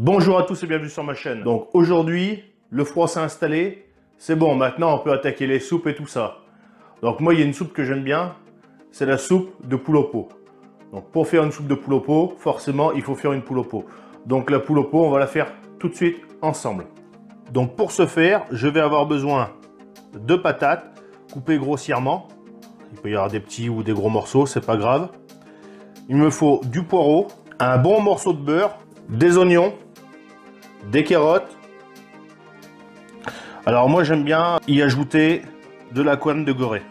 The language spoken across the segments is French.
Bonjour à tous et bienvenue sur ma chaîne. Donc aujourd'hui, le froid s'est installé. C'est bon, maintenant on peut attaquer les soupes et tout ça. Donc moi, il y a une soupe que j'aime bien. C'est la soupe de poule au pot. Donc pour faire une soupe de poule au pot, forcément, il faut faire une poule au pot. Donc la poule au pot, on va la faire tout de suite ensemble. Donc pour ce faire, je vais avoir besoin de patates coupées grossièrement. Il peut y avoir des petits ou des gros morceaux, c'est pas grave. Il me faut du poireau, un bon morceau de beurre, des oignons, des carottes. Alors moi j'aime bien y ajouter de la couenne de Gorée.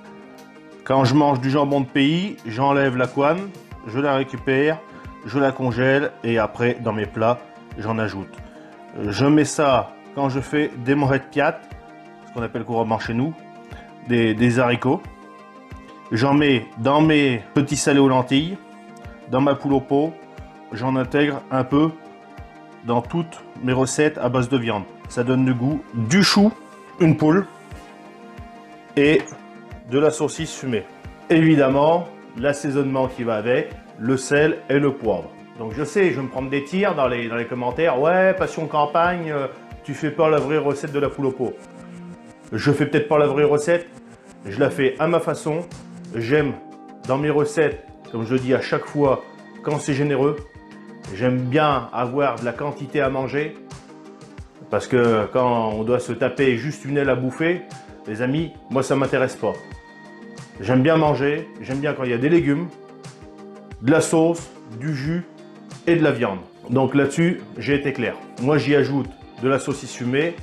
Quand je mange du jambon de pays, j'enlève la couenne, je la récupère, je la congèle et après dans mes plats j'en ajoute. Je mets ça quand je fais des morettes piates, ce qu'on appelle couramment chez nous, des haricots. J'en mets dans mes petits salés aux lentilles, dans ma poule au pot, j'en intègre un peu dans toutes mes recettes à base de viande. Ça donne du goût. Du chou, une poule et de la saucisse fumée. Évidemment, l'assaisonnement qui va avec, le sel et le poivre. Donc je sais, je vais me prendre des tirs dans les commentaires. Ouais, Passion Campagne, tu fais pas la vraie recette de la poule au pot. Je fais peut-être pas la vraie recette, je la fais à ma façon. J'aime dans mes recettes, comme je dis à chaque fois, quand c'est généreux, j'aime bien avoir de la quantité à manger. Parce que quand on doit se taper juste une aile à bouffer, les amis, moi ça m'intéresse pas. J'aime bien manger, j'aime bien quand il y a des légumes, de la sauce, du jus et de la viande. Donc là-dessus, j'ai été clair. Moi j'y ajoute de la saucisse fumée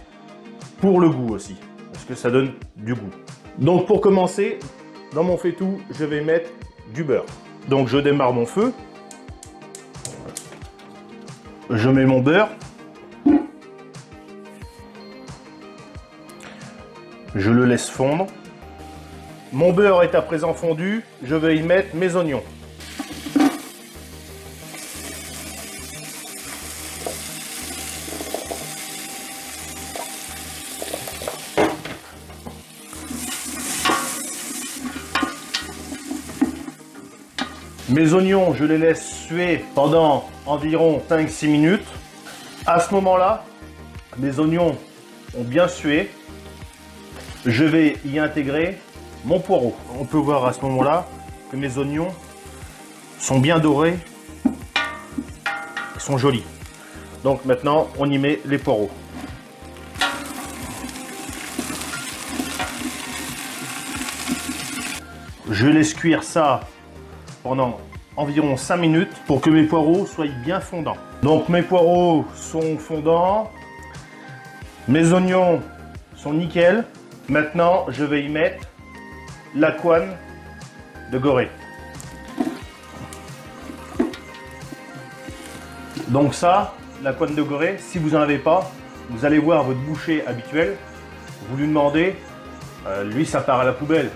pour le goût aussi, parce que ça donne du goût. Donc pour commencer, dans mon faitout, je vais mettre du beurre. Donc je démarre mon feu. Je mets mon beurre. Je le laisse fondre. Mon beurre est à présent fondu. Je vais y mettre mes oignons. Mes oignons, je les laisse suer pendant environ 5-6 minutes. À ce moment-là, mes oignons ont bien sué. Je vais y intégrer mon poireau. On peut voir à ce moment-là que mes oignons sont bien dorés. Ils sont jolis. Donc maintenant, on y met les poireaux. Je laisse cuire ça pendant environ 5 minutes pour que mes poireaux soient bien fondants. Donc mes poireaux sont fondants, mes oignons sont nickel. Maintenant, je vais y mettre la couenne de Gorée. Donc ça, la couenne de Gorée, si vous n'en avez pas, vous allez voir votre boucher habituel, vous lui demandez, lui ça part à la poubelle.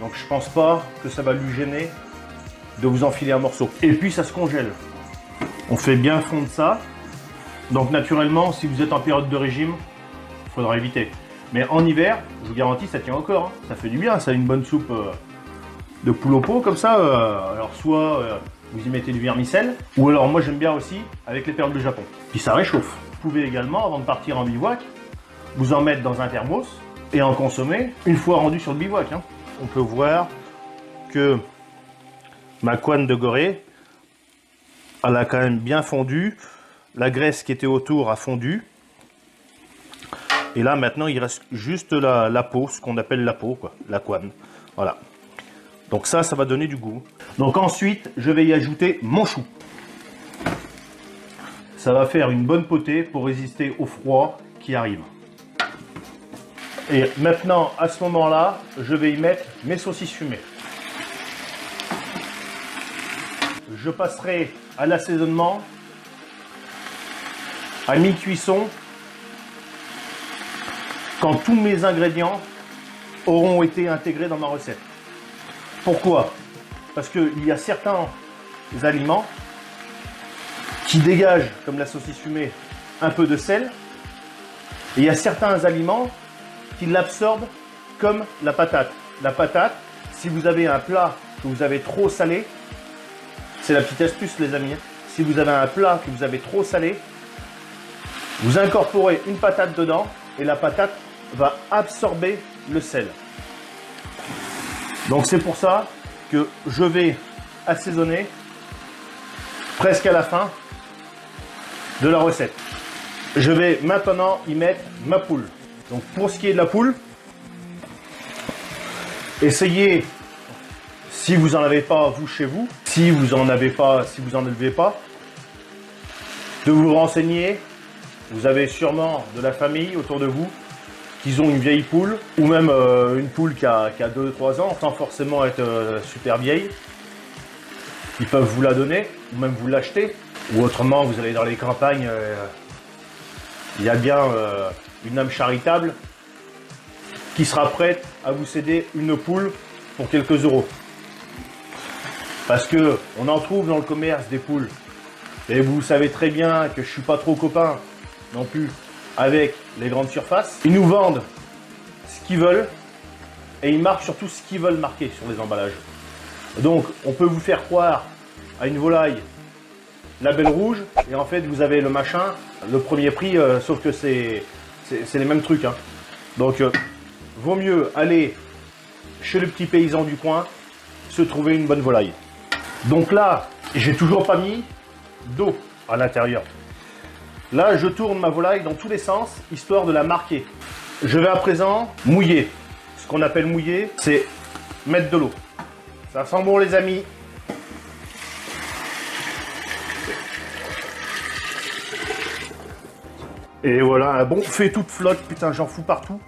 Donc je pense pas que ça va lui gêner de vous enfiler un morceau. Et puis ça se congèle. On fait bien fondre ça. Donc naturellement, si vous êtes en période de régime, il faudra éviter. Mais en hiver, je vous garantis, ça tient encore. Hein. Ça fait du bien, ça, une bonne soupe de poule au pot comme ça. Alors soit vous y mettez du vermicelle, ou alors moi j'aime bien aussi avec les perles de Japon. Puis ça réchauffe. Vous pouvez également, avant de partir en bivouac, vous en mettre dans un thermos et en consommer une fois rendu sur le bivouac. Hein. On peut voir que ma couenne de Gorée, elle a quand même bien fondu. La graisse qui était autour a fondu. Et là, maintenant, il reste juste la peau, ce qu'on appelle la peau, quoi, la couenne. Voilà. Donc ça va donner du goût. Donc ensuite, je vais y ajouter mon chou. Ça va faire une bonne potée pour résister au froid qui arrive. Et maintenant, à ce moment-là, je vais y mettre mes saucisses fumées. Je passerai à l'assaisonnement, à mi-cuisson, quand tous mes ingrédients auront été intégrés dans ma recette. Pourquoi? Parce qu'il y a certains aliments qui dégagent, comme la saucisse fumée, un peu de sel. Et il y a certains aliments qui l'absorbent, comme la patate. La patate, si vous avez un plat que vous avez trop salé, c'est la petite astuce les amis. Si vous avez un plat que vous avez trop salé, Vous incorporez une patate dedans et la patate va absorber le sel. Donc c'est pour ça que je vais assaisonner presque à la fin de la recette. Je vais maintenant y mettre ma poule. Donc pour ce qui est de la poule, essayez, si vous n'en avez pas vous chez vous, si vous en avez pas, si vous en élevez pas, de vous renseigner. Vous avez sûrement de la famille autour de vous qui ont une vieille poule ou même une poule qui a 2-3 ans sans forcément être super vieille. Ils peuvent vous la donner ou même vous l'acheter. Ou autrement, vous allez dans les campagnes, il y a bien une âme charitable qui sera prête à vous céder une poule pour quelques euros. Parce que on en trouve dans le commerce des poules. Et vous savez très bien que je suis pas trop copain non plus avec les grandes surfaces. Ils nous vendent ce qu'ils veulent et ils marquent surtout ce qu'ils veulent marquer sur les emballages. Donc on peut vous faire croire à une volaille label rouge et en fait vous avez le machin, le premier prix, sauf que c'est les mêmes trucs. Hein. Donc vaut mieux aller chez le petit paysan du coin, se trouver une bonne volaille. Donc là, j'ai toujours pas mis d'eau à l'intérieur. Là, je tourne ma volaille dans tous les sens, histoire de la marquer. Je vais à présent mouiller. Ce qu'on appelle mouiller, c'est mettre de l'eau. Ça sent bon, les amis. Et voilà, un bon fait toute flotte. Putain, j'en fous partout.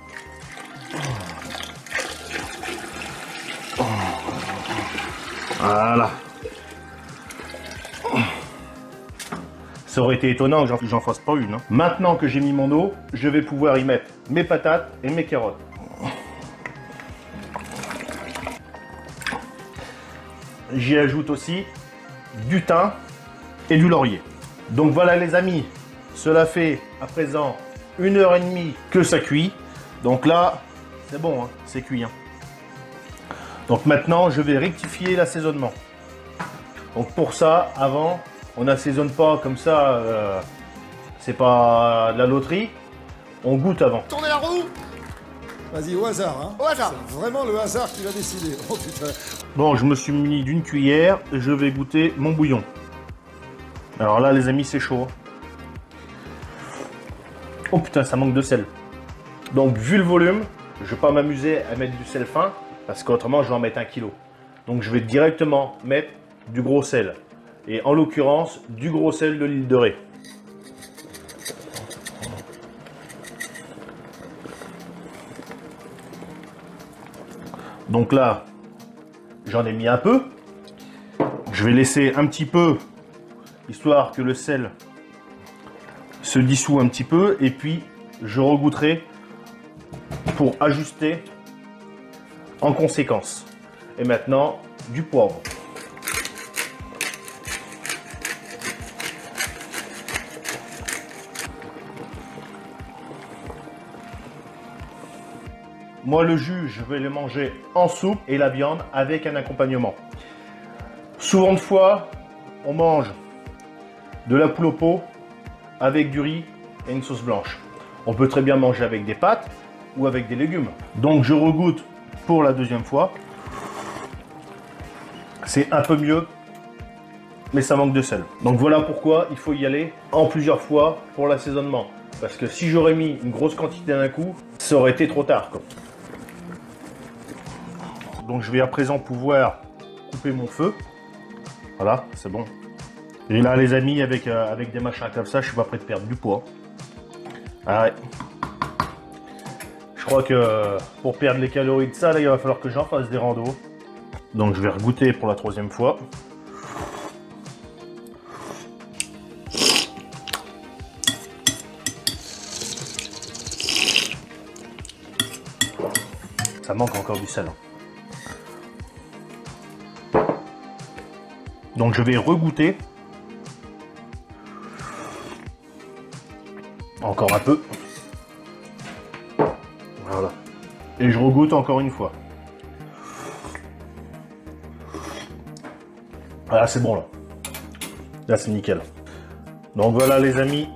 Voilà. Ça aurait été étonnant que j'en fasse pas une. Hein. Maintenant que j'ai mis mon eau, je vais pouvoir y mettre mes patates et mes carottes. J'y ajoute aussi du thym et du laurier. Donc voilà les amis, cela fait à présent 1h30 que ça cuit. Donc là, c'est bon, hein, c'est cuit. Hein. Donc maintenant, je vais rectifier l'assaisonnement. Donc pour ça, avant, on n'assaisonne pas comme ça, c'est pas de la loterie. On goûte avant. Tournez la roue. Vas-y, au hasard, hein. Au hasard. C'est vraiment le hasard qui va décider. Oh putain. Bon, je me suis muni d'une cuillère et je vais goûter mon bouillon. Alors là, les amis, c'est chaud. Oh putain, ça manque de sel. Donc, vu le volume, je vais pas m'amuser à mettre du sel fin parce qu'autrement, je vais en mettre 1 kg. Donc, je vais directement mettre du gros sel. Et en l'occurrence, du gros sel de l'île de Ré. Donc là, j'en ai mis un peu. Je vais laisser un petit peu, histoire que le sel se dissout un petit peu. Et puis, je regoutterai pour ajuster en conséquence. Et maintenant, du poivre. Moi, le jus, je vais le manger en soupe et la viande avec un accompagnement. Souvent de fois, on mange de la poule au pot avec du riz et une sauce blanche. On peut très bien manger avec des pâtes ou avec des légumes. Donc, je regoute pour la deuxième fois. C'est un peu mieux, mais ça manque de sel. Donc, voilà pourquoi il faut y aller en plusieurs fois pour l'assaisonnement. Parce que si j'aurais mis une grosse quantité d'un coup, ça aurait été trop tard, quoi. Donc je vais à présent pouvoir couper mon feu. Voilà, c'est bon. Et là les amis, avec des machins comme ça, je suis pas prêt de perdre du poids. Ah ouais. Je crois que pour perdre les calories de ça, là, il va falloir que j'en fasse des randos. Donc je vais regoûter pour la 3e fois. Ça manque encore du sel. Donc je vais regoûter. Encore un peu. Voilà. Et je regoute encore une fois. Voilà, c'est bon là. Là c'est nickel. Donc voilà les amis.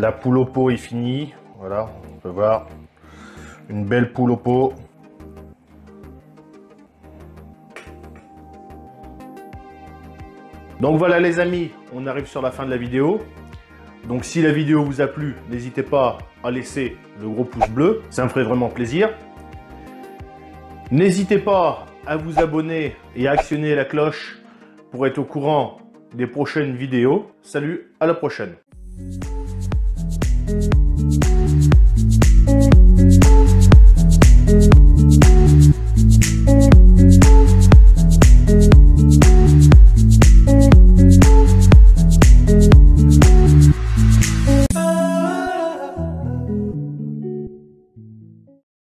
La poule au pot est finie. Voilà, on peut voir une belle poule au pot. Donc voilà les amis, on arrive sur la fin de la vidéo. Donc si la vidéo vous a plu, n'hésitez pas à laisser le gros pouce bleu, ça me ferait vraiment plaisir. N'hésitez pas à vous abonner et à actionner la cloche pour être au courant des prochaines vidéos. Salut, à la prochaine.